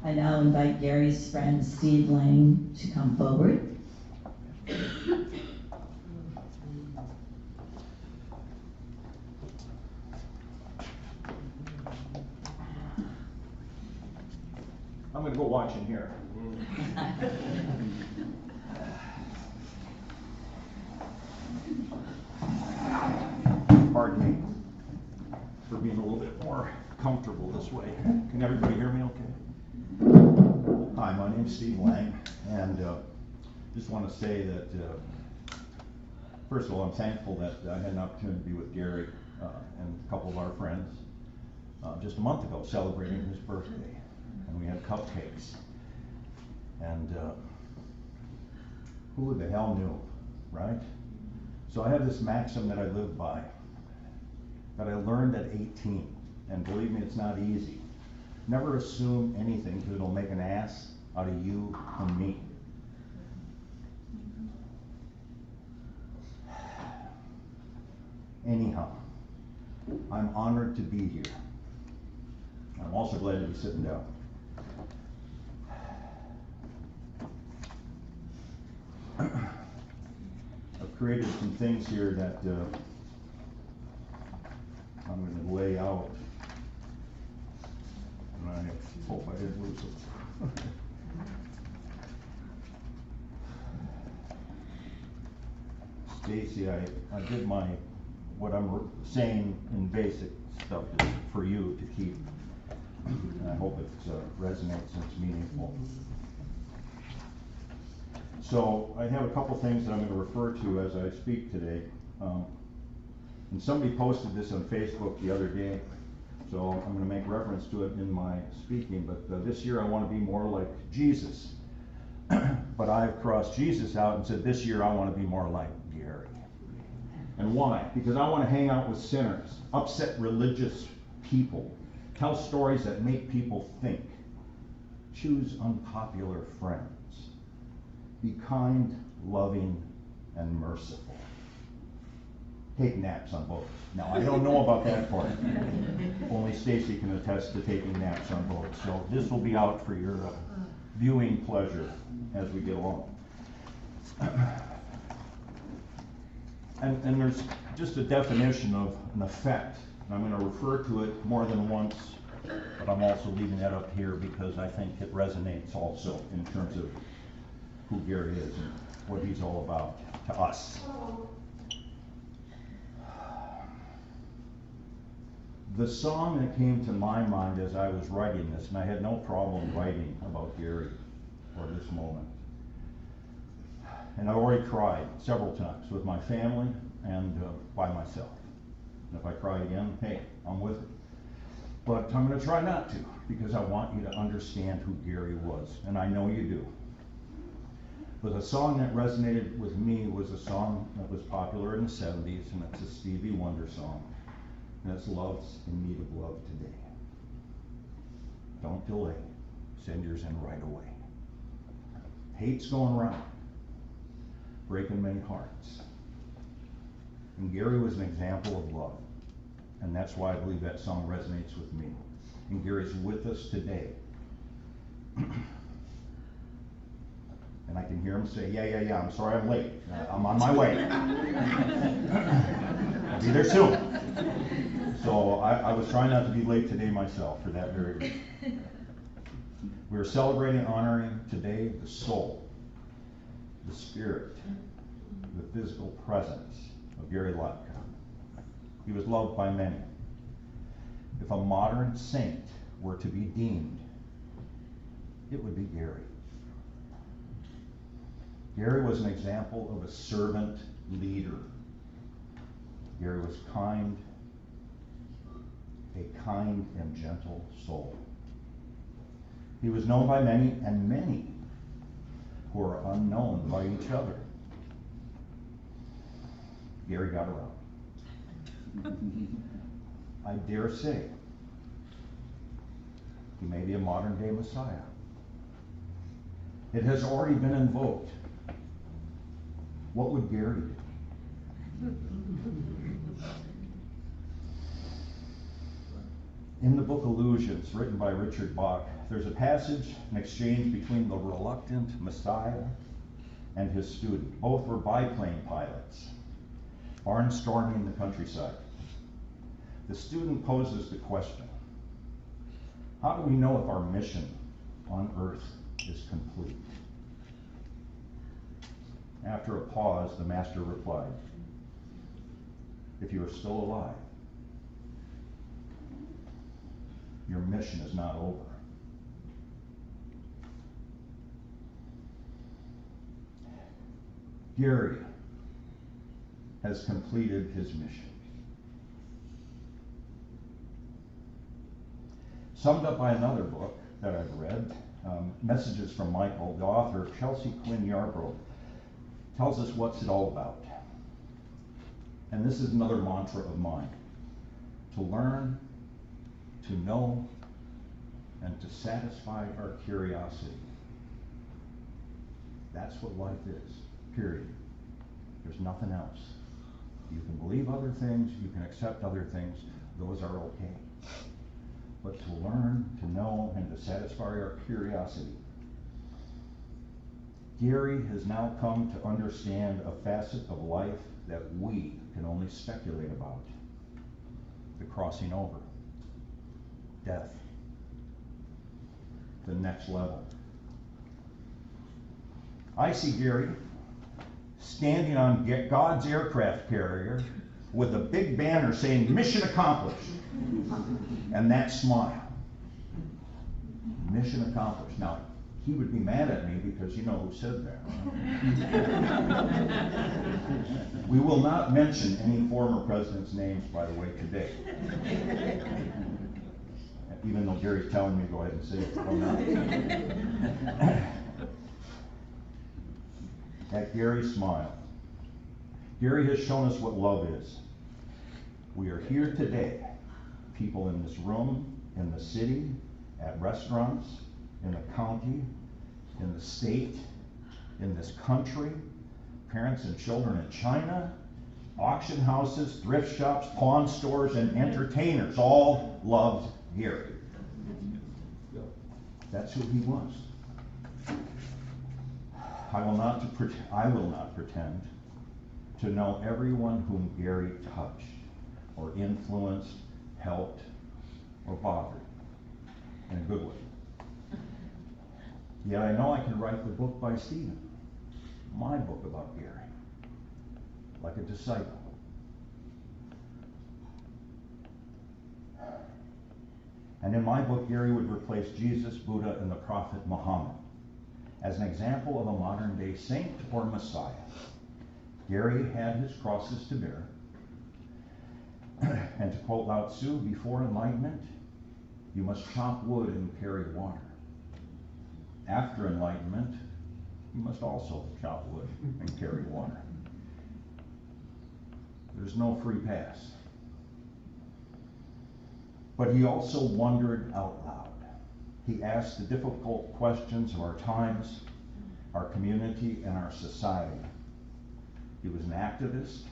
I now invite Gary's friend Steve Lange to come forward. I'm going to go watch in here. Pardon me for being a little bit more comfortable this way. Can everybody hear me okay? Hi, my name's Steve Lange, and just want to say that, first of all, I'm thankful that I had an opportunity to be with Gary and a couple of our friends just a month ago celebrating his birthday. And we had cupcakes. And who the hell knew, right? So I have this maxim that I live by, that I learned at 18. And believe me, it's not easy. Never assume anything because it'll make an ass out of you and me. Anyhow, I'm honored to be here. I'm also glad to be sitting down. I've created some things here that I'm going to lay out, and I hope I didn't lose it. Stacy, I did what I'm saying in basic stuff is for you to keep, and I hope it resonates and it's meaningful. So I have a couple things that I'm going to refer to as I speak today. And somebody posted this on Facebook the other day, so I'm going to make reference to it in my speaking, but this year I want to be more like Jesus. But I've crossed Jesus out and said this year I want to be more like Gary. And why? Because I want to hang out with sinners, upset religious people, tell stories that make people think, choose unpopular friends. Be kind, loving, and merciful. Take naps on boats. Now, I don't know about that part. Only Stacy can attest to taking naps on boats. So this will be out for your viewing pleasure as we get along. And there's just a definition of an effect. And I'm going to refer to it more than once, but I'm also leaving that up here because I think it resonates also in terms of who Gary is and what he's all about to us. The song that came to my mind as I was writing this, and I had no problem writing about Gary or this moment, and I've already cried several times with my family and by myself. And if I cry again, hey, I'm with it. But I'm going to try not to, because I want you to understand who Gary was, and I know you do. But the song that resonated with me was a song that was popular in the 70s, and it's a Stevie Wonder song. And it's Love's in Need of Love Today. Don't delay. Send yours in right away. Hate's going around, breaking many hearts. And Gary was an example of love. And that's why I believe that song resonates with me. And Gary's with us today. And I can hear him say, yeah, I'm sorry I'm late. I'm on my way. I'll be there soon. So I was trying not to be late today myself for that very reason. We are celebrating and honoring today the soul, the spirit, the physical presence of Gary Latka. He was loved by many. If a modern saint were to be deemed, it would be Gary. Gary was an example of a servant leader. Gary was kind, a kind and gentle soul. He was known by many, and many who are unknown by each other. Gary got around. I dare say he may be a modern day Messiah. It has already been invoked. What would Gary do? In the book Illusions, written by Richard Bach There's a passage, an exchange between the reluctant Messiah and his student. Both were biplane pilots, barnstorming the countryside. The student poses the question, how do we know if our mission on earth is complete? After a pause, the master replied, if you are still alive, your mission is not over. Gary has completed his mission. Summed up by another book that I've read, Messages from Michael, the author, Chelsea Quinn Yarbrough, tells us what's it all about. And this is another mantra of mine: to learn, to know, and to satisfy our curiosity. That's what life is, period. There's nothing else. You can believe other things, you can accept other things, those are okay. But to learn, to know, and to satisfy our curiosity. Gary has now come to understand a facet of life that we can only speculate about: the crossing over, death, the next level. I see Gary standing on God's aircraft carrier with a big banner saying, "Mission accomplished." And that smile. Mission accomplished. Now, he would be mad at me because you know who said that. We will not mention any former presidents' names, by the way, today. Even though Gary's telling me to go ahead and say it. Well, not. That Gary smile. Gary has shown us what love is. We are here today, people in this room, in the city, at restaurants, in the county, in the state, in this country, parents and children in China, auction houses, thrift shops, pawn stores, and entertainers all loved Gary. That's who he was. I will not pretend to know everyone whom Gary touched or influenced, helped, or bothered in a good way. Yet I know I can write the book by Stephen, my book about Gary, like a disciple. And in my book, Gary would replace Jesus, Buddha, and the prophet Muhammad as an example of a modern-day saint or Messiah. Gary had his crosses to bear. And to quote Lao Tzu, before enlightenment, you must chop wood and carry water. After enlightenment, you must also chop wood and carry water. There's no free pass. But he also wondered out loud. He asked the difficult questions of our times, our community, and our society. He was an activist.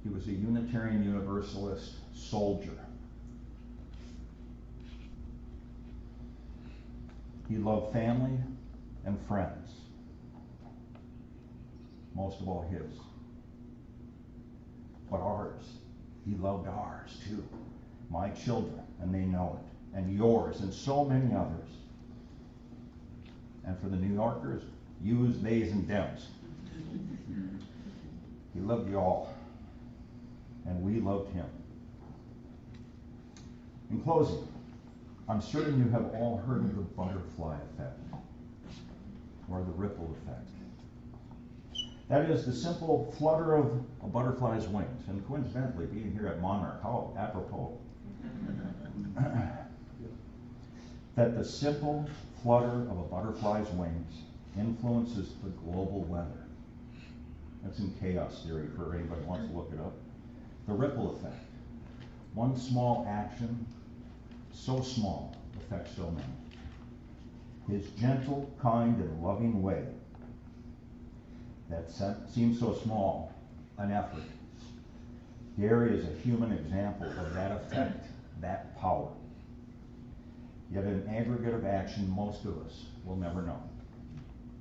He was a Unitarian Universalist soldier. He loved family and friends, most of all his. But ours, he loved ours too. My children, and they know it, and yours, and so many others. And for the New Yorkers, yous, theys, and thems. He loved you all, and we loved him. In closing, I'm certain you have all heard of the butterfly effect, or the ripple effect. That is the simple flutter of a butterfly's wings, and coincidentally, being here at Monarch, how apropos. That the simple flutter of a butterfly's wings influences the global weather. That's in chaos theory for anybody who wants to look it up. The ripple effect. One small action, so small, affects so many. His gentle, kind, and loving way that seems so small, an effort. Gary is a human example of that effect, that power. Yet in aggregate of action, most of us will never know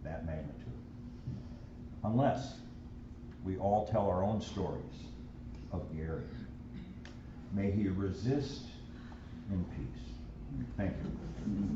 that magnitude. Unless we all tell our own stories of Gary. May he resist in peace. Thank you.